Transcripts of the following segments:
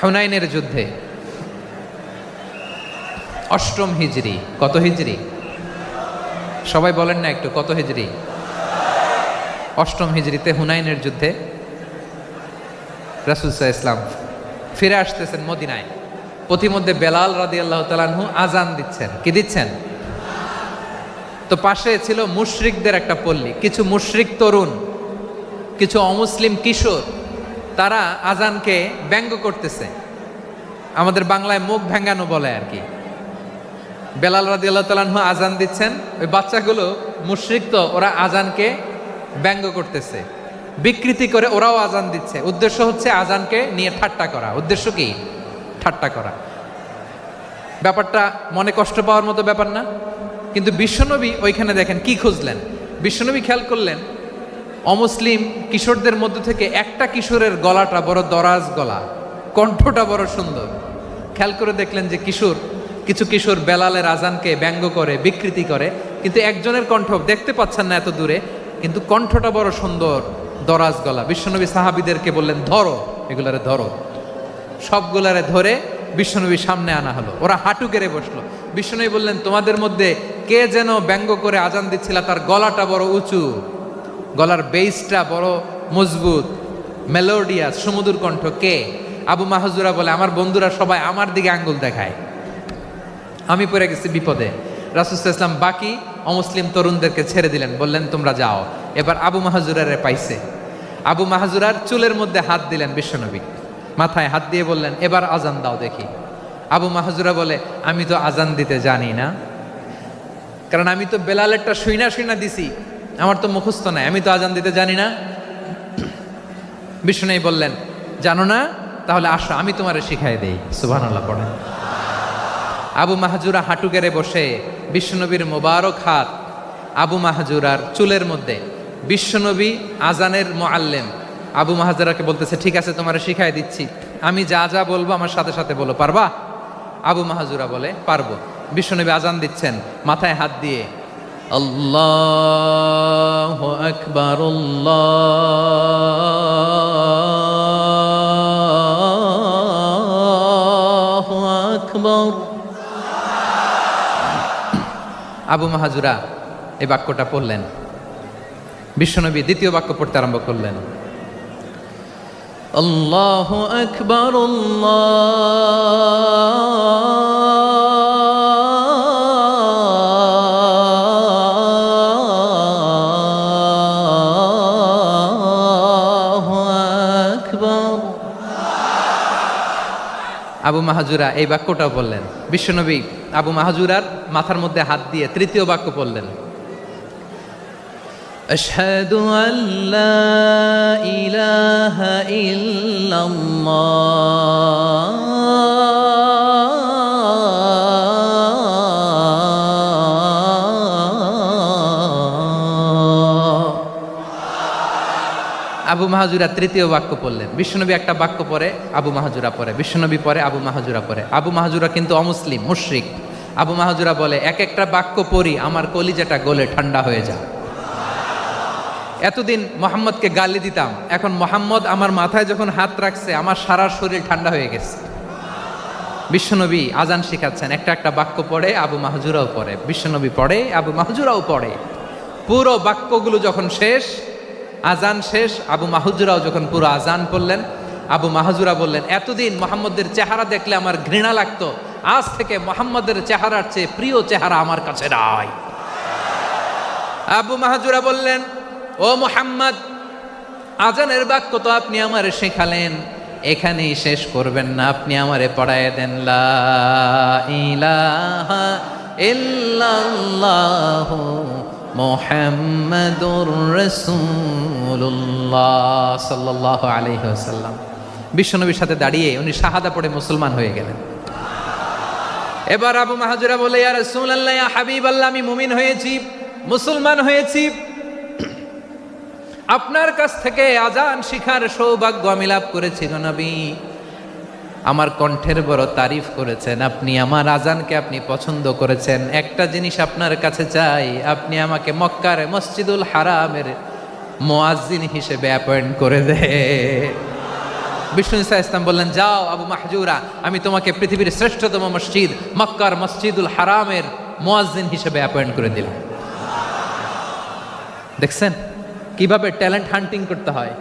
হুনাইনের যুদ্ধে, অষ্টম হিজরি। কত হিজরি? সবাই বলেন না একটু, কত হিজরি? অষ্টম হিজরিতে হুনাইনের যুদ্ধে রাসূল সাল্লাল্লাহু আলাইহি ওয়াসাল্লাম ফিরে আসতেছেন মদিনায়। পথিমধ্যে বেলাল রাদিয়াল্লাহু তাআলা আনহু আজান দিচ্ছেন। কি দিচ্ছেন? তো পাশে ছিল মুশরিকদের একটা পল্লী, কিছু মুশরিক তরুণ, কিছু অমুসলিম কিশোর, তারা আজানকে ব্যঙ্গ করতেছে। আমাদের বাংলায় মুখ ভেঙ্গানো বলে আর কি। বেলাল রাদিয়াল্লাহু তাআলা আনহু আজান দিচ্ছেন, ওই বাচ্চাগুলো মুশরিক, তো ওরা আজানকে ব্যঙ্গ করতেছে, বিকৃতি করে ওরাও আজান দিচ্ছে। উদ্দেশ্য হচ্ছে আজানকে নিয়ে ঠাট্টা করা। উদ্দেশ্য কি? ঠাট্টা করা। ব্যাপারটা মনে কষ্ট পাওয়ার মতো ব্যাপার না? কিন্তু বিশ্বনবী ওইখানে দেখেন কি খুঁজলেন। বিশ্বনবী খেয়াল করলেন অমুসলিম কিশোরদের মধ্য থেকে একটা কিশোরের গলাটা বড় দরাজ গলা, কণ্ঠটা বড় সুন্দর। খেয়াল করে দেখলেন যে কিছু কিশোর বেলালের আজানকে ব্যঙ্গ করে, বিকৃতি করে, কিন্তু একজনের কণ্ঠ দেখতে পাচ্ছেন না এত দূরে, কিন্তু কণ্ঠটা বড় সুন্দর, দরাজ গলা। বিশ্বনবী সাহাবীদেরকে বললেন, ধরো এগুলারে, ধরো। সবগুলারে ধরে বিশ্বনবীর সামনে আনা হলো। ওরা হাঁটু গেড়ে বসলো। বিশ্বনবী বললেন, তোমাদের মধ্যে কে যেন ব্যঙ্গ করে আজান দিচ্ছিল, তার গলাটা বড় উঁচু, গলার বেসটা বড় মজবুত, মেলোডিয়াস, সুমধুর কণ্ঠ, কে? আবু মাহজুরা বলে, আমার বন্ধুরা সবাই আমার দিকে আঙ্গুল দেখায়, আমি পড়ে গেছি বিপদে। রাসূল সাল্লাল্লাহু আলাইহি ওয়াসাল্লাম বাকি অমুসলিম তরুণদেরকে ছেড়ে দিলেন, বললেন তোমরা যাও। এবার আবু মাহজুরারে পাইছে। আবু মাহজুরার চুলের মধ্যে হাত দিলেন বিশ্বনবী, মাথায় হাত দিয়ে বললেন, এবার আজান দাও দেখি। আবু মাহজুরা বলে, আমি তো আজান দিতে জানি না, কারণ আমি তো বেলালেরটা শুইনা দিছি, আমার তো মুখস্থ নাই, আমি তো আজান দিতে জানি না। বিশ্বনবী বললেন, জানো না? তাহলে আসো, আমি তোমারে শিখাই দেই। সুবহানাল্লাহ পড়েন। আবু মাহজুরা হাঁটু গেড়ে বসে, বিশ্বনবীর মোবারক হাত আবু মাহজুরার চুলের মধ্যে। বিশ্বনবী আজানের মুআল্লিম আবু মাহজুরাকে বলতেছে, ঠিক আছে তোমারে শিখাই দিচ্ছি, আমি যা যা বলবো আমার সাথে সাথে বলো, পারবা? আবু মাহজুরা বলে, পারবো। বিশ্বনবী আজান দিচ্ছেন মাথায় হাত দিয়ে, আল্লাহু আকবার, আল্লাহু আকবার। আবু মাহজুরা এই বাক্যটা পড়লেন। বিশ্বনবী দ্বিতীয় বাক্য পড়তে আরম্ভ করলেন, আল্লাহু আকবার, আল্লাহু আকবার। আবু মাহজুরা এই বাক্যটাও বললেন। বিশ্বনবী আবু মাহজুরার মাথার মধ্যে হাত দিয়ে তৃতীয় বাক্য পড়লেন, আশহাদু আল্লা ইলাহা ইল্লাল্লাহ। আবু মাহজুরা তৃতীয় বাক্য পড়লেন। বিশ্বনবী একটা বাক্য পরে আবু মাহজুরা পরে, বিশ্বনবী পরে আবু মাহজুরা পরে। আবু মাহজুরা কিন্তু অমুসলিম, মুশরিক। আবু মাহজুরা বলে, এক একটা বাক্য পড়ি আমার কলিজাটা গলে ঠান্ডা হয়ে যায়। এতদিন মোহাম্মদকে গালি দিতাম, এখন মোহাম্মদ আমার মাথায় যখন হাত রাখছে আমার সারা শরীর ঠান্ডা হয়ে গেছে। বিশ্বনবী আজান শিখাচ্ছেন, একটা একটা বাক্য পড়ে আবু মাহজুরাও পড়ে, বিশ্বনবী পড়ে, আবু মাহজুরাও পড়ে। পুরো বাক্যগুলো যখন শেষ, আজান শেষ, আবু মাহজুরাও যখন পুরো আজান পড়লেন, আবু মাহজুরা বললেন, এতদিন মোহাম্মদের চেহারা দেখলে আমার ঘৃণা লাগতো, আজ থেকে মোহাম্মদের চেহারার চেয়ে প্রিয় চেহারা আমার কাছে নাই। আবু মাহজুরা বললেন, ও মুহাম্মদ, আজানের বাক্য তো আপনি আমারে শেখালেন, এখানেই শেষ করবেন না, আপনি আমারে পড়ায় দেন, লা ইলাহা ইল্লাল্লাহু মুহাম্মাদুর রাসূলুল্লাহ সাল্লাল্লাহু আলাইহি ওয়াসাল্লাম। বিশ্বনবীর সাথে দাঁড়িয়ে উনি শাহাদা পড়ে মুসলমান হয়ে গেলেন। এবার আবু মাহজুরা বলে, ইয়া রাসূলুল্লাহ, ইয়া হাবিবাল্লাহ, আমি মুমিন হয়েছি, মুসলমান হয়েছি, আপনার কাছ থেকে আজান শিখার সৌভাগ্য আমি লাভ করেছি গো নবী। আমার কণ্ঠের বড় তারিফ করেছেন আপনি, আমার আজানকে আপনি পছন্দ করেছেন। একটা জিনিস আপনার কাছে চাই, আপনি আমাকে মক্কার মসজিদুল হারামের মুয়াজ্জিন হিসেবে অ্যাপয়েন্ট করে দেন। বিষ্ণু ঈসা ইসলাম বললেন, যাও আবু মাহজুরা, আমি তোমাকে পৃথিবীর শ্রেষ্ঠতম মসজিদ মক্কার মসজিদুল হারামের মুয়াজ্জিন হিসেবে অ্যাপয়েন্ট করে দিলাম। দেখছেন কিভাবে ট্যালেন্ট হান্টিং করতে হয়,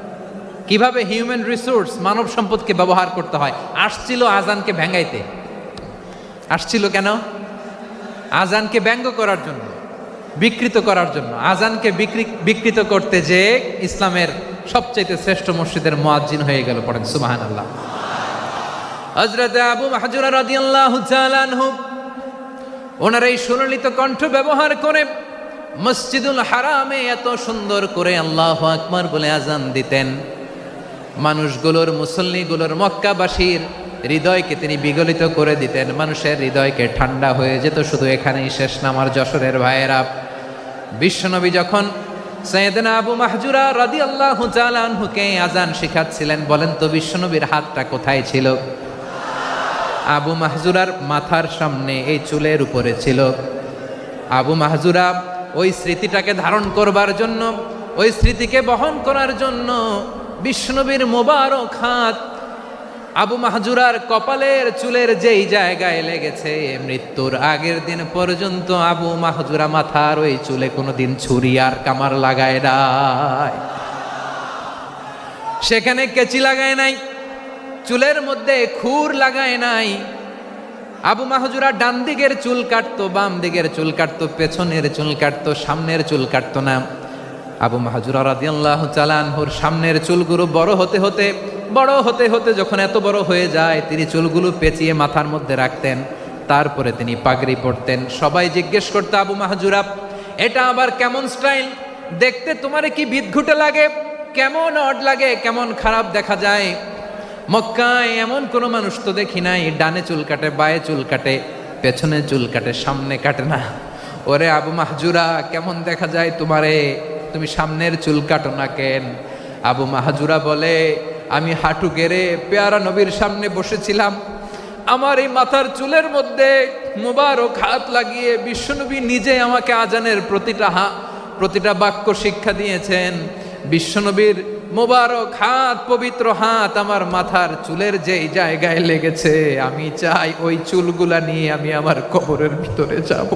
কিভাবে হিউম্যান রিসোর্স মানব সম্পদকে ব্যবহার করতে হয়। আসছিল আজানকে ভেঙাইতে, আসছিল কেন? আজানকে ব্যঙ্গ করার জন্য, বিকৃত করার জন্য। আজানকে বিকৃত করতে যে ইসলামের সবচেয়ে শ্রেষ্ঠ মসজিদের মুয়াজ্জিন হয়ে গেল। পড়েন সুবহানাল্লাহ। হযরত আবু মাহজুরা রাদিয়াল্লাহু তাআলা আনহু ওনার এই সুললিত কণ্ঠ ব্যবহার করে মসজিদুল হারামে এত সুন্দর করে আল্লাহু আকবার বলে আজান দিতেন, মানুষগুলোর, মুসল্লিগুলোর, মক্কাবাসীর হৃদয়কে তিনি বিগলিত করে দিতেন। মানুষের হৃদয়কে ঠান্ডা হয়ে যেত। শুধু এখানেই শেষ না আমার যশোরের ভাইয়েরা, বিশ্বনবী যখন সাইয়েদনা আবু মাহজুরা রাদিয়াল্লাহু তাআলা আনহুকে আজান শিখাচ্ছিলেন, বলেন তো বিশ্বনবীর হাতটা কোথায় ছিল? আবু মাহজুরার মাথার সামনে, এই চুলের উপরে ছিল। আবু মাহজুরা ওই স্মৃতিটাকে ধারণ করবার জন্য, ওই স্মৃতিকে বহন করার জন্য বিশ্বনবীর মোবারক হাত আবু মাহজুরার কপালের চুলের যেই জায়গায় লেগেছে, মৃত্যুর আগের দিন পর্যন্ত আবু মাহজুরা মাথার ওই চুলে কোনোদিন ছুরি আর কামার লাগায় নাই, সেখানে কেচি লাগায় নাই, চুলের মধ্যে খুর লাগায় নাই। আবু মাহজুরা ডান দিকের চুল কাটতো, বাম দিকের চুল কাটতো, পেছনের চুল কাটতো, সামনের চুল কাটতো না। আবু মাহজুরা রাদিয়াল্লাহু তাআলা আনহুর সামনের চুলগুলো বড় হতে হতে যখন এত বড় হয়ে যায়, তিনি চুলগুলো পেঁচিয়ে মাথার মধ্যে রাখতেন, তারপরে তিনি পাগড়ি পরতেন। সবাই জিজ্ঞেস করতো, আবু মাহজুরা এটা আবার কেমন স্টাইল? দেখতে তোমারে কি বিদঘুটে লাগে? কেমন অড লাগে? কেমন খারাপ দেখা যায়? মক্কায় এমন কোনো মানুষ তো দেখি নাই, ডানে চুল কাটে, বায়ে চুল কাটে, পেছনে চুল কাটে, সামনে কাটে না। ওরে আবু মাহজুরা, কেমন দেখা যায় তোমারে? তুমি সামনের চুল কাটো না কেন? আবু মাহজুরা বলে, আমি হাঁটু গেড়ে পেয়ারা নবীর সামনে বসেছিলাম, আমার এই মাথার চুলের মধ্যে মুবারক হাত লাগিয়ে বিশ্বনবী নিজে আমাকে আজানের প্রতিটা বাক্য শিক্ষা দিয়েছেন। বিশ্বনবীর মোবারক হাত, পবিত্র হাত আমার মাথার চুলের যেই জায়গায় লেগেছে, আমি চাই ওই চুলগুলা নিয়ে আমি আমার কবরের ভিতরে যাব।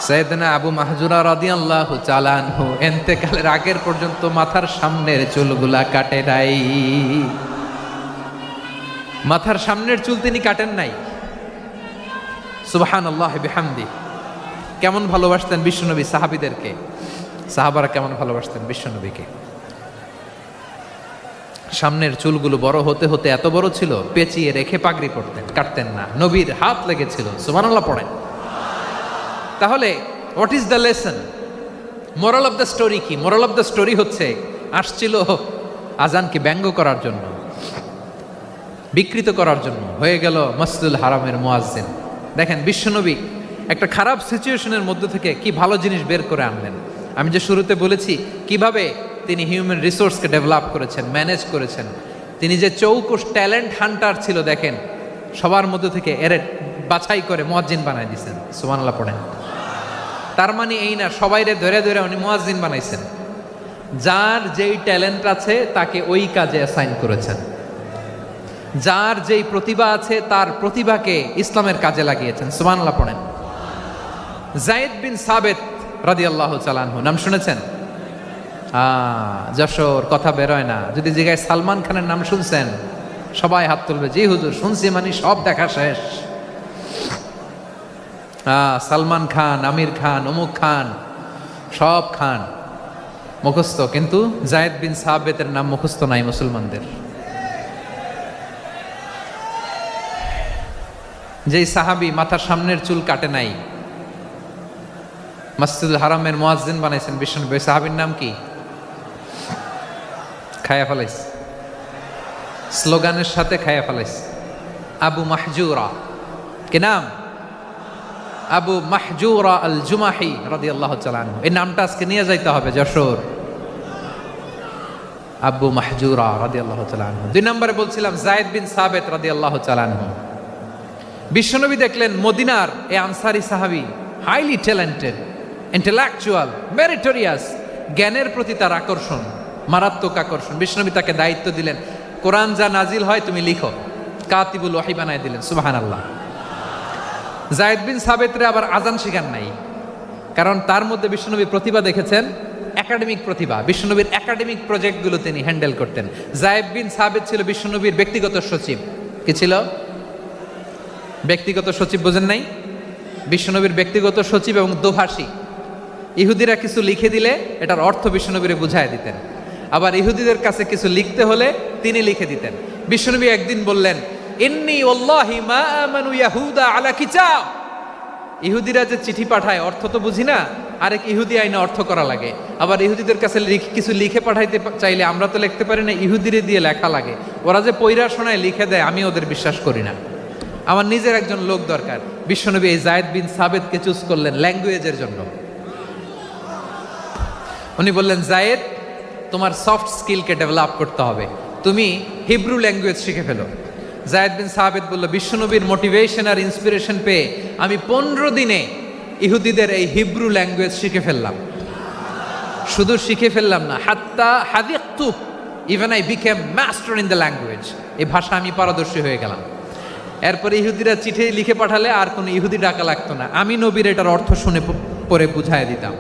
সাইয়েদনা আবু মাহজুরা রাদিয়াল্লাহু তাআলা আনহু ইন্তেকালের আগের পর্যন্ত মাথার সামনের চুলগুলা কাটে নাই। মাথার সামনের চুল তিনি কাটেন নাই। সুবহানাল্লাহ বিহামদি। কেমন ভালোবাসতেন বিশ্বনবী সাহাবীদেরকে, সাহাবারা কেমন ভালোবাসতেন বিশ্বনবীকে। সামনের চুলগুলো বড় হতে হতে এত বড় ছিল, পেঁচিয়ে রেখে পাগড়ি পরতেন, কাটতেন না। নবীর হাত লেগেছিল। সুবহানাল্লাহ পড়েন। তাহলে what is the lesson? Moral of the story কি? মোরাল অফ দ্য স্টোরি হচ্ছে, আসছিল আজানকে ব্যঙ্গ করার জন্য, বিকৃত করার জন্য, হয়ে গেল মসজিদুল হারামের মুয়াজ্জিন। দেখেন বিশ্বনবী একটা খারাপ সিচুয়েশনের মধ্যে থেকে কি ভালো জিনিস বের করে আনলেন। আমি যে শুরুতে বলেছি কিভাবে তিনি হিউম্যান রিসোর্সকে ডেভেলপ করেছেন, ম্যানেজ করেছেন। তিনি যে চৌকুশ ট্যালেন্ট হান্টার ছিল, দেখেন সবার মধ্যে থেকে এরে বাছাই করে মুয়াজ্জিন বানাই দিয়েছেন। সুবহানাল্লাহ পড়েন। তার মানে এই না সবাইরে ধরে ধরে উনি মুয়াজ্জিন বানাইছেন। যার যেই ট্যালেন্ট আছে তাকে ওই কাজে অ্যাসাইন করেছেন। যার যেই প্রতিভা আছে তার প্রতিভাকে ইসলামের কাজে লাগিয়েছেন। সুবহানাল্লাহ পড়েন। যায়েদ বিন সাবিত রাদিয়াল্লাহু তাআলা আনহু নাম শুনেছেন? যশোর কথা বেরোয় না। যদি জিজ্ঞাসা সালমান খানের নাম শুনছেন, সবাই হাত তুলবে, জি হুজুর শুনছি, মানে সব দেখা শেষ। সালমান খান, আমির খান, অমুক খান, সব খান মুখস্থ, কিন্তু যায়েদ বিন সাবিতের নাম মুখস্থ নাই মুসলমানদের। যেই সাহাবী মাথার সামনের চুল কাটে নাই, মসজিদুল হারামের মুয়াজ্জিন বানাইছেন বিশ্বনবী, সাহাবীর নাম কি? খায়া ফেলাইছে, স্লোগানের সাথে খায়া ফেলাইছে। আবু মাহজুরা। কি নাম? আবু মাহজুরা আল জুমাহি রাদিয়াল্লাহু তাআলা আনহু। এই নামটা আজকে নিয়ে যাইতে হবে যশোর। আবু মাহজুরা রাদিয়াল্লাহু তাআলা আনহু। 2 নম্বরে বলছিলাম যায়েদ বিন সাবিত রাদিয়াল্লাহু তাআলা আনহু। বিশ্বনবী দেখলেন মদিনার এই আনসারী সাহাবী হাইলি ট্যালেন্টেড, ইন্টেলেকচুয়াল, মেরিটোরিয়াস, জ্ঞানের প্রতি তার আকর্ষণ, মারাত্মক আকর্ষণ। বিশ্বনবী তাকে দায়িত্ব দিলেন, কোরআন যা নাজিল হয় তুমি লিখো, কাতিবুল ওয়াহি বানায় দিলেন। সুবহানাল্লাহ। যায়েদ বিন সাবিতরে আবার আজান শেখান নাই, কারণ তার মধ্যে বিশ্বনবী প্রতিভা দেখেছেন, একাডেমিক প্রতিভা। বিশ্বনবীর একাডেমিক প্রজেক্টগুলো তিনি হ্যান্ডেল করতেন। যায়েদ বিন সাবিত ছিল বিশ্বনবীর ব্যক্তিগত সচিব। কি ছিল? ব্যক্তিগত সচিব। বোঝেন নাই? বিশ্বনবীর ব্যক্তিগত সচিব এবং দোভাষী। ইহুদিরা কিছু লিখে দিলে এটার অর্থ বিশ্বনবীরে বুঝায় দিতেন, আবার ইহুদিদের কাছে কিছু লিখতে হলে তিনি লিখে দিতেন। বিশ্বনবী একদিন বললেন, ইন্নী ওয়াল্লাহি মা আমানু ইয়াহুদা আলা কিতাব। ইহুদিরা যে চিঠি পাঠায় অর্থ তো বুঝি না, আরেক ইহুদি আইনে অর্থ করা লাগে। আবার ইহুদিদের কাছে কিছু লিখে পাঠাইতে চাইলে আমরা তো লিখতে পারি না, ইহুদিরে দিয়ে লেখা লাগে। ওরা যে পয়রা শোনায় লিখে দেয়, আমি ওদের বিশ্বাস করি না। আমার নিজের একজন লোক দরকার। বিশ্বনবী এই যায়েদ বিন সাবিতকে চুজ করলেন ল্যাঙ্গুয়েজের জন্য। উনি বললেন, যায়েদ, তোমার সফট স্কিলকে ডেভেলপ করতে হবে, তুমি হিব্রু ল্যাঙ্গুয়েজ শিখে ফেলো। যায়েদ বিন সাবিত বলল, বিশ্বনবীর মোটিভেশন আর ইন্সপিরেশন পেয়ে আমি 15 দিনে ইহুদিদের এই হিব্রু ল্যাঙ্গুয়েজ শিখে ফেললাম। শুধু শিখে ফেললাম না, হাত্তা হাদিকতু, even I became master in the language. এই ভাষা আমি পারদর্শী হয়ে গেলাম। এরপরে ইহুদিরা চিঠি লিখে পাঠালে আর কোনো ইহুদি ডাকা লাগতো না, আমি নবীর এটার অর্থ শুনে পরে বুঝাই দিতাম।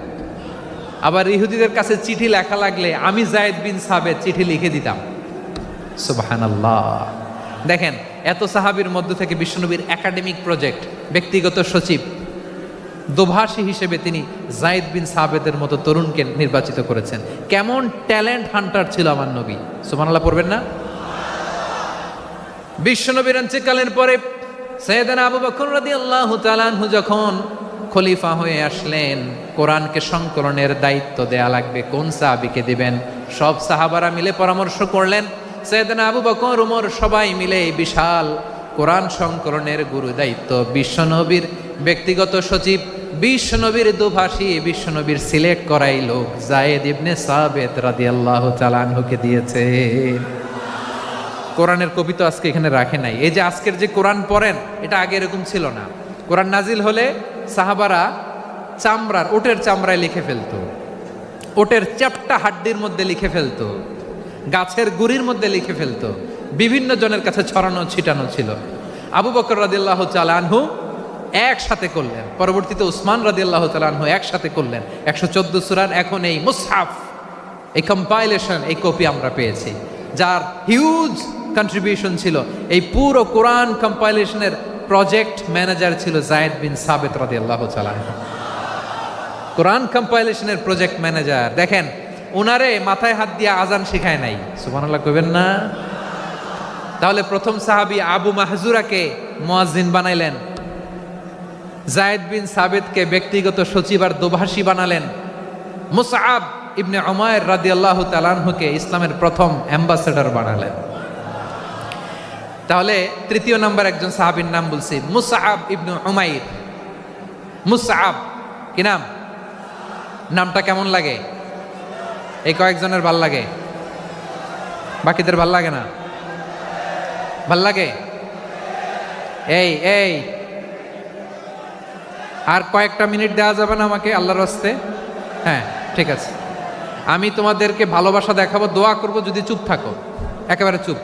আবার ইহুদিদের কাছে চিঠি লেখা লাগলে আমি যায়েদ বিন সাবিত চিঠি লিখে দিতাম। সুবহানাল্লাহ। দেখেন, এত সাহাবীর মধ্য থেকে বিশ্বনবীর একাডেমিক প্রজেক্ট, ব্যক্তিগত সচিব, দোভাষী হিসেবে তিনি যায়েদ বিন সাবিতের মতো তরুণকে নির্বাচিত করেছেন। কেমন ট্যালেন্ট হান্টার ছিল আমার নবী! সুবহানাল্লাহ পড়বেন না? বিশ্বনবীর ইন্তেকালের পরে সাইয়েদনা আবু বকর রাদিয়াল্লাহু তাআলা আনহু যখন খলিফা হয়ে আসলেন, কোরআনকে সংকলনের দায়িত্ব দেয়া লাগবে, কোন সাহাবীকে দিবেন? সব সাহাবারা মিলে পরামর্শ করলেন। সাইয়েদনা আবু বকর, ওমর সবাই মিলে এই বিশাল কোরআন সংকলনের গুরু দায়িত্ব বিশ্বনবীর ব্যক্তিগত সচিব, বিশ্বনবীর দোভাষী, বিশ্বনবীর সিলেক্ট করাই লোক যায়েদ ইবনে সাবিত রাদিয়াল্লাহু তাআলা আনহুকে দিয়েছে। কোরআনের কপি তো আজকে এখানে রাখে নাই। এই যে আজকের যে কোরআন পড়েন, এটা আগে এরকম ছিল না। কোরআন নাজিল হলে সাহাবারা চামড়ার, ওটের চামড়ায় লিখে ফেলতো, ওটের চ্যাপ্টা হাড্ডির মধ্যে লিখে ফেলতো, গাছের গুড়ির মধ্যে লিখে ফেলতো, বিভিন্ন জনের কাছে ছড়ানো ছিটানো ছিল। আবু বকর রাদিয়াল্লাহু তাআলা আনহু একসাথে করলেন, পরবর্তীতে উসমান রাদিয়াল্লাহু তাআলা আনহু একসাথে করলেন। 114 সূরার এখন এই মুসহাফ, এই কম্পাইলেশন, এই কপি আমরা পেয়েছি, যার হিউজ কন্ট্রিবিউশন ছিল। এই পুরো কোরআন কম্পাইলেশনের প্রজেক্ট ম্যানেজার ছিল যায়েদ বিন সাবিত রাদিয়াল্লাহু তাআলা। কোরআন কম্পাইলেশনের প্রজেক্ট ম্যানেজার। দেখেন, ওনারে মাথায় হাত দিয়ে আজান শিখায় নাই। সুবহানাল্লাহ কইবেন না? তাহলে প্রথম সাহাবী আবু মাহজুরাকে মুয়াজ্জিন বানাইলেন, যায়েদ বিন সাবিতকে ব্যক্তিগত সচিব আর দোভাষী বানালেন, মুসআব ইবনে উমাইর রাদিয়াল্লাহু তাআলা আনহুকে ইসলামের প্রথম অ্যাম্বাসেডর বানালেন। তাহলে তৃতীয় নাম্বার একজন সাহাবীর নাম বলছি, মুসআব ইবনে উমাইর। মুসআব কি নাম? নামটা কেমন লাগে? এই কয়েকজনের ভাল লাগে, বাকিদের ভাল লাগে না? ভাল লাগে? এই এই আর কয়েকটা মিনিট দেওয়া যাবে না আমাকে আল্লাহর রাস্তে? হ্যাঁ, ঠিক আছে। আমি তোমাদেরকে ভালোবাসা দেখাবো, দোয়া করব, যদি চুপ থাকো, একেবারে চুপ,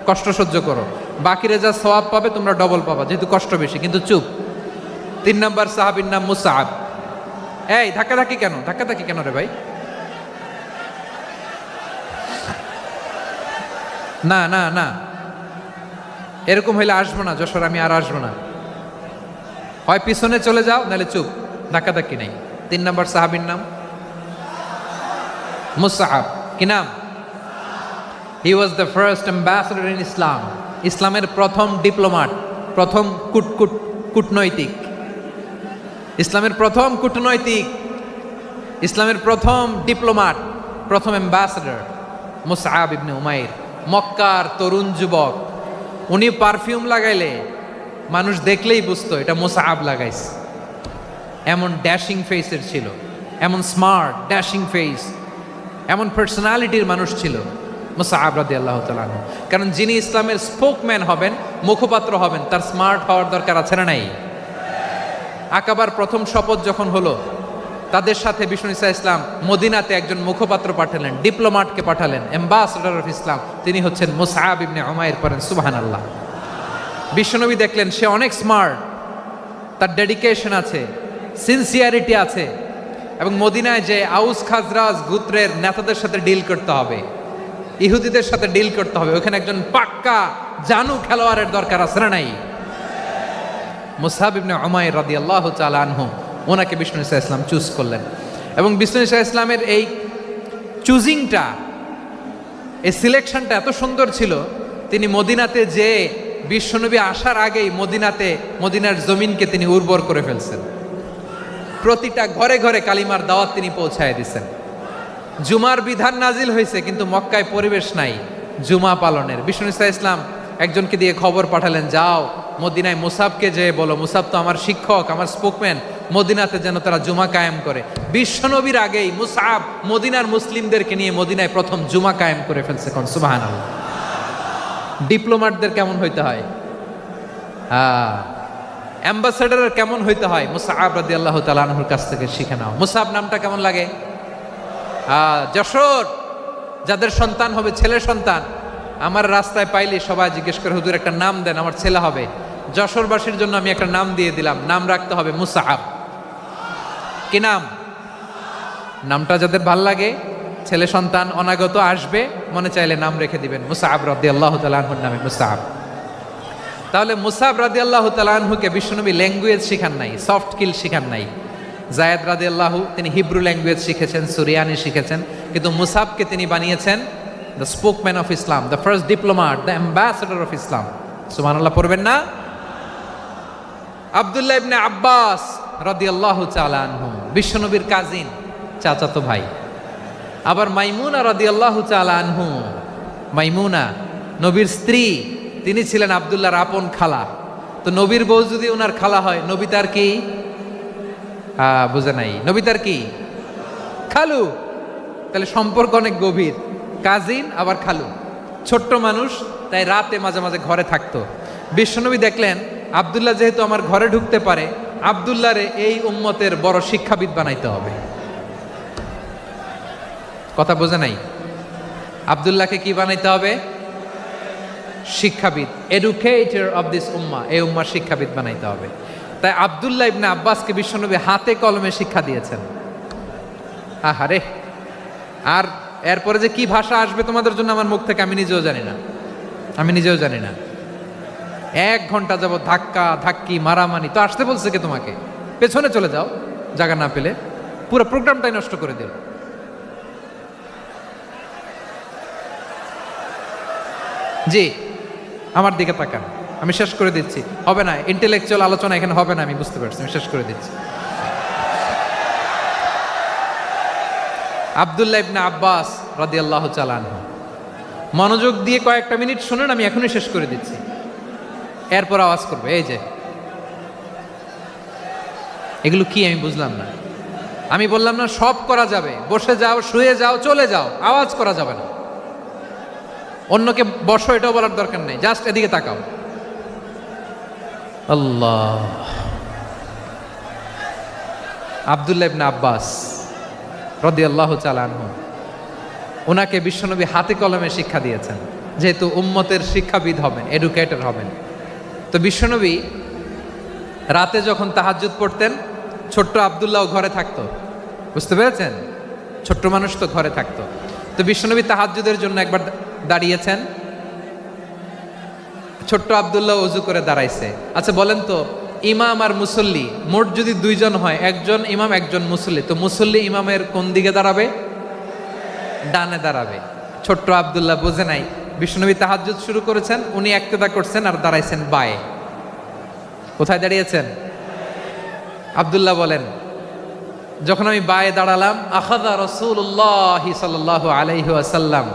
কষ্ট সহ্য করো। বাকিরা যা সওয়াব পাবে তোমরা ডবল পাবা, যেহেতু কষ্ট বেশি, কিন্তু চুপ। 3 নম্বর সাহাবীর নাম মুসআব। এই ধাক্কাধাক্কি কেন? ধাক্কাধাক্কি কেন রে ভাই? না না না, এরকম হইলে আসবো না যশোর, আমি আর আসবো না। হয় পিছনে চলে যাও, নাহলে চুপ, ধাক্কাধাক্কি নেই। 3 নম্বর সাহাবীর নাম মুসআব। কি নাম? He was the first ambassador in Islam. ইসলামের প্রথম ডিপ্লোমাট, প্রথম কূটনৈতিক, ইসলামের প্রথম কূটনৈতিক, ইসলামের প্রথম ডিপ্লোমাট, প্রথম অ্যাম্বাসেডর মুসআব ইবনে উমাইর। মক্কার তরুণ যুবক, উনি পারফিউম লাগাইলে মানুষ দেখলেই বুঝতো এটা মুসআব লাগাইছে। এমন ড্যাশিং ফেসের ছিল, এমন স্মার্ট ড্যাশিং ফেস, এমন পার্সোনালিটির মানুষ ছিল মুসআব রাদিয়াল্লাহু তাআলা আনহু। কারণ যিনি ইসলামের স্পোকম্যান হবেন, মুখপাত্র হবেন, তার স্মার্ট হওয়ার দরকার আছে না নাই? আকাবার প্রথম শপথ যখন হলো, তাদের সাথে বিষ্ণু ঈসা ইসলাম মদিনাতে একজন মুখপাত্র পাঠালেন, ডিপ্লোম্যাটকে পাঠালেন, অ্যাম্বাসেডর অফ ইসলাম। তিনি হচ্ছেন মুসআব ইবনে উমাইর। পড়েন সুবহানাল্লাহ। বিশ্বনবী দেখলেন সে অনেক স্মার্ট, তার ডেডিকেশন আছে, সিনসিয়ারিটি আছে, এবং মদিনায় যে আউস খাজরাজ গোত্রের নেতাদের সাথে ডিল করতে হবে, ইহুদিদের সাথে ডিল করতে হবে, ওখানে একজন পাক্কা জানু খেলোয়াড়ের দরকার আছে না নাই? মুসআব ইবনে উমাইর রাদিয়াল্লাহু তাআলা আনহু, ওনাকে বিষ্ণু ঈসা ইসলাম চুজ করলেন। এবং বিষ্ণু ঈসা ইসলামের এই চুজিংটা, এই সিলেকশনটা এত সুন্দর ছিল, তিনি মদিনাতে যে বিশ্বনবী আসার আগেই মদিনার জমিনকে তিনি উর্বর করে ফেলছেন। প্রতিটা ঘরে ঘরে কালিমার দাওয়াত তিনি পৌঁছায় দিচ্ছেন। জুমার বিধান নাজিল হয়েছে, কিন্তু মক্কায় পরিবেশ নাই জুমা পালনের। বিষ্ণু ঈসা ইসলাম একজনকে দিয়ে খবর পাঠালেন, যাও মদিনায় মুসাবকে যে বলো, মুসাব তো আমার শিক্ষক, আমার স্পোকম্যান, মদিনাতে যেন তারা জুমা কায়েম করে। বিশ্বনবীর আগেই মুসাব মদিনার মুসলিমদেরকে নিয়ে মদিনায় প্রথম জুমা কায়েম করে ফেলছে। কোন সুবহানাল্লাহ। ডিপ্লোম্যাটদের কেমন হইতে হয়, অ্যাম্বাসেডারের কেমন হইতে হয়, মুসআব রাদিয়াল্লাহু তাআলা আনহুর কাছ থেকে শিখে নাও। মুসআব নামটা কেমন লাগে? যশোর যাদের সন্তান হবে, ছেলে সন্তান, আমার রাস্তায় পাইলে সবাই জিজ্ঞেস করে, হুজুর একটা নাম দেন, আমার ছেলে হবে। যশোরবাসীর জন্য আমি একটা নাম দিয়ে দিলাম, নাম রাখতে হবে মুসআব। কি নাম? নামটা যাদের ভাল লাগে, ছেলে সন্তান অনাগত আসবে, মনে চাইলে নাম রেখে দিবেন মুসআব রাদিয়াল্লাহু তাআলা আনহুর নামে মুসআব। তাহলে মুসআব রাদিয়াল্লাহু তাআলা আনহুকে বিশ্বনবী ল্যাঙ্গুয়েজ শিখান নাই, সফট স্কিল শিখান নাই। যায়েদ রাদিয়াল্লাহু তিনি হিব্রু ল্যাঙ্গুয়েজ শিখেছেন, সুরিয়ানি শিখেছেন, কিন্তু মুসআবকে তিনি বানিয়েছেন the spokesman of Islam, the first diplomat, the ambassador of Islam. সুবহানাল্লাহ পড়বেন না? আব্দুল্লাহ ইবনে আব্বাস রাদিয়াল্লাহু তাআলা আনহু বিশ্বনবীর কাজিন, চাচাতো ভাই। আবার মাইমুনা রাদিয়াল্লাহু তাআলা আনহু, মাইমুনা নবীর স্ত্রী, তিনি ছিলেন আব্দুল্লাহর আপন খালা। তো নবীর বউ যদি ওনার খালা হয়, নবী তার কি? বুঝে নাই, নবী তার কি? খালু। তাহলে সম্পর্ক অনেক গভীর, কাজিন আবার খালু। ছোট্ট মানুষ, তাই রাতে মাঝে মাঝে ঘরে থাকতো। বিশ্বনবী দেখলেন আব্দুল্লাহ যেহেতু আমার ঘরে ঢুকতে পারে, আব্দুল্লাহরে এই উম্মতের বড় শিক্ষাবিদ বানাইতে হবে। কথা বোঝে নাই? আব্দুল্লাহকে কি বানাইতে হবে? শিক্ষাবিদ, এডুকেটর অফ দিস উম্মা, এই উম্মার শিক্ষাবিদ বানাইতে হবে। তাই আব্দুল্লাহ ইবনে আব্বাসকে বিশ্বনবী হাতে কলমে শিক্ষা দিয়েছেন। আহারে, আর এরপরে যে কি ভাষা আসবে তোমাদের জন্য আমার মুখ থেকে আমি নিজেও জানি না। 1 ঘন্টা যাবত ধাক্কা ধাক্কি মারামারি। তো আসতে বলছে কে তোমাকে? পেছনে চলে যাও, জায়গা না পেলে। পুরো প্রোগ্রামটাই নষ্ট করে দিল। জি, আমার দিকে তাকান, আমি শেষ করে দিচ্ছি। হবে না, ইন্টেলেকচুয়াল আলোচনা এখানে হবে না, আমি বুঝতে পারছি, আমি শেষ করে দিচ্ছি। আব্দুল্লাহ ইবনে আব্বাস রাদিয়াল্লাহু তাআলা আনহু, মনোযোগ দিয়ে কয়েকটা মিনিট শুনুন, আমি এখনই শেষ করে দিচ্ছি, এরপর আওয়াজ করবে। এই যে এগুলো কি আমি বুঝলাম না। আমি বললাম না সব করা যাবে, বসে যাও, শুয়ে যাও, চলে যাও, আওয়াজ করা যাবে না। অন্যকে বসো এটাও বলার দরকার নেই, জাস্ট এদিকে তাকাও। আল্লাহ। আব্দুল্লাহ ইবনে আব্বাস রাদিয়াল্লাহু তাআলা আনহু, ওনাকে বিশ্বনবী হাতে কলমে শিক্ষা দিয়েছেন, যেহেতু উম্মতের শিক্ষাবিদ হবেন, এডুকেটর হবেন। তো বিশ্বনবী রাতে যখন তাহাজ্জুদ পড়তেন, ছোট্ট আব্দুল্লাহ ঘরে থাকতো। বুঝতে পেরেছেন? ছোট্ট মানুষ তো ঘরে থাকতো। তো বিশ্বনবী তাহাজ্জুদের জন্য একবার দাঁড়িয়েছেন, ছোট্ট আব্দুল্লাহ ওযু করে দাঁড়াইছে। আচ্ছা বলেন তো, ইমাম আর মুসল্লি মোট যদি 2 জন হয়, একজন ইমাম একজন মুসল্লি, তো মুসল্লি ইমামের কোন দিকে দাঁড়াবে? ডানে দাঁড়াবে। ছোট্ট আব্দুল্লাহ বোঝে নাই, বিশ্বনবী তাহাজ্জুদ শুরু করেছেন, উনি ইক্তেদা করছেন আর দাঁড়াইছেন বায়ে। কোথায় দাঁড়িয়েছেন? আব্দুল্লাহ বলেন, যখন আমি বায়ে দাঁড়ালাম, আখাযা রাসূলুল্লাহ সাল্লাল্লাহু আলাইহি ওয়াসাল্লাম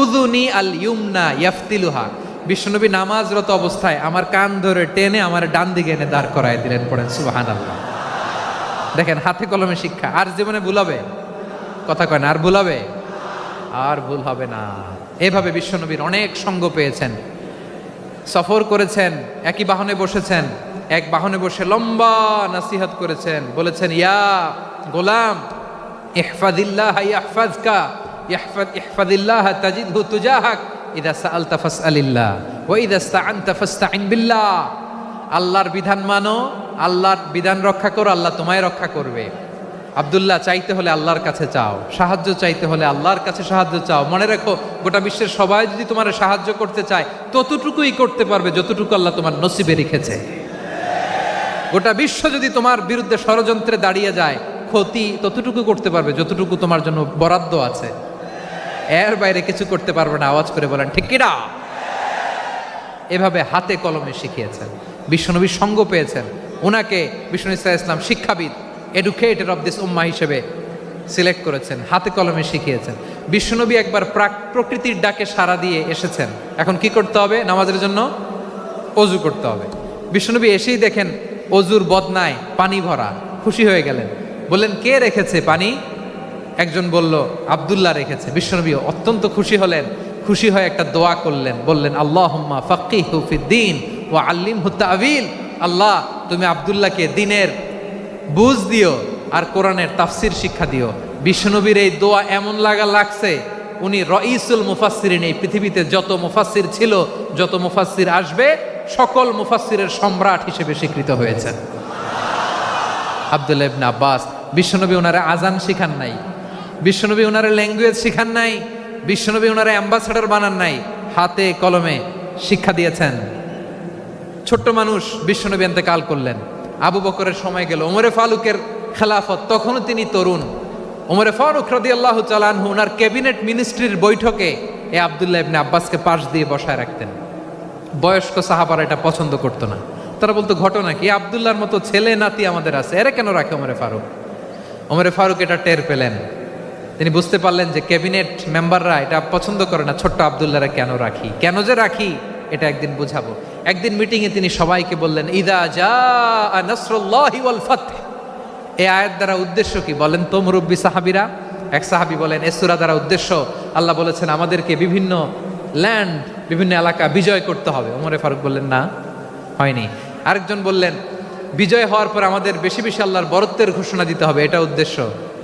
উযুনি আল ইউমনা ইয়াফতিলুহা, বিশ্বনবী নামাজরত অবস্থায় আমার কান ধরে টেনে আমার ডান দিকে এনে দাঁড় করায় দিলেন। পড়েন সুবহানাল্লাহ। দেখেন, হাতে কলমে শিক্ষা। আর জীবনে ভুল হবে? কথা কয় না, আর ভুল হবে? আর ভুল হবে না। এভাবে বিশ্বনবীর অনেক সঙ্গ পেয়েছেন, সফর করেছেন, একই বাহনে বসেছেন, এক বাহনে বসে লম্বা নাসিহত করেছেন, বলেছেন ইয়া গোলাম ইহফাদিল্লাহ ইয়াহফাজকা ইহফাদিল্লাহ তাজিদহু তুজাহাক ইদা সাআলতা ফাসআলিল্লাহ ওয়া ইদা ইসতাআনতা ফাসতাইন বিল্লাহ। আল্লাহর বিধান মানো, আল্লাহর বিধান রক্ষা করো, আল্লাহ তোমায় রক্ষা করবে। আব্দুল্লাহ, চাইতে হলে আল্লাহর কাছে চাও, সাহায্য চাইতে হলে আল্লাহর কাছে সাহায্য চাও। মনে রাখো, গোটা বিশ্বের সবাই যদি তোমার সাহায্য করতে চায় ততটুকুই করতে পারবে যতটুকু আল্লাহ তোমার নসিবে রেখেছে। গোটা বিশ্ব যদি তোমার বিরুদ্ধে ষড়যন্ত্রে দাঁড়িয়ে যায়, ক্ষতি ততটুকু করতে পারবে যতটুকু তোমার জন্য বরাদ্দ আছে, এর বাইরে কিছু করতে পারবে না। আওয়াজ করে বলেন ঠিক কিনা? এভাবে হাতে কলমে শিখিয়েছেন, বিশ্বনবীর সঙ্গ পেয়েছেন। ওনাকে বিষ্ণু ইসলাম শিক্ষাবিদ, এডুকেটর অফ দিস উম্মাহ হিসেবে সিলেক্ট করেছেন, হাতে কলমে শিখিয়েছেন। বিশ্বনবী একবার প্রকৃতির ডাকে সাড়া দিয়ে এসেছেন, এখন কি করতে হবে? নামাজের জন্য অজু করতে হবে। বিশ্বনবী এসেই দেখেন অজুর বদনায় পানি ভরা, খুশি হয়ে গেলেন, বললেন কে রেখেছে পানি? একজন বলল আব্দুল্লাহ রেখেছে। বিশ্বনবী অত্যন্ত খুশি হলেন, খুশি হয়ে একটা দোয়া করলেন, বললেন আল্লাহুম্মা ফাক্কিহু ফিদ্দীন ওয়া আল্লিমহু তা'ওয়ীল। আল্লাহ, তুমি আব্দুল্লাহকে দ্বীনের বুঝ দিও আর কোরআনের তাফসির শিক্ষা দিও। বিশ্বনবীর এই দোয়া এমন লাগছে, উনি রঈসুল মুফাসসিরিন, এই পৃথিবীতে যত মুফাসসির ছিল, যত মুফাসসির আসবে, সকল মুফাসসিরের সম্রাট হিসেবে স্বীকৃত হয়েছেন আব্দুল্লাহ ইবনে আব্বাস। বিশ্বনবী ওনারে আজান শিখান নাই, বিশ্বনবী ওনারে ল্যাঙ্গুয়েজ শিখান নাই, বিশ্বনবী ওনারে অ্যাম্বাসাডর বানান নাই, হাতে কলমে শিক্ষা দিয়েছেন। ছোট্ট মানুষ, বিশ্বনবী ইন্তেকাল করলেন, আবু বকরের সময় গেল, ওমরে ফারুকের খেলাফত, তখনও তিনি তরুণ। ওমরে ফারুক রাদিয়াল্লাহু তাআলা আনহু ওনার ক্যাবিনেট মিনিস্ট্রির বৈঠকে এই আব্দুল্লাহ ইবনে আব্বাসকে পাশ দিয়ে বসায় রাখতেন। বয়স্ক সাহাবারা এটা পছন্দ করতো না, তারা বলতো ঘটনা কি, আব্দুল্লাহর মতো ছেলে নাতি আমাদের আছে, এরা কেন রাখে ওমরে ফারুক? ওমরে ফারুক এটা টের পেলেন, তিনি বুঝতে পারলেন যে ক্যাবিনেট মেম্বাররা এটা পছন্দ করে না, ছোট্ট আব্দুল্লাহরা কেন রাখি, কেন যে রাখি এটা একদিন বুঝাবো। একদিন মিটিংয়ে তিনি সবাইকে বললেন ইদা জাআ নাসরুল্লাহি ওয়াল ফাতহ। এই আয়াত দ্বারা উদ্দেশ্য কি বলেন তো মুরব্বী সাহাবীরা? এক সাহাবী বলেন এই সূরা দ্বারা উদ্দেশ্য, আল্লাহ বলেছেন আমাদেরকে বিভিন্ন ল্যান্ড, বিভিন্ন এলাকা বিজয় করতে হবে। ওমরে ফারুক বললেন না, হয়নি। আরেকজন বললেন বিজয় হওয়ার পর আমাদের বেশি বেশি আল্লাহর বরত্বের ঘোষণা দিতে হবে, এটা উদ্দেশ্য।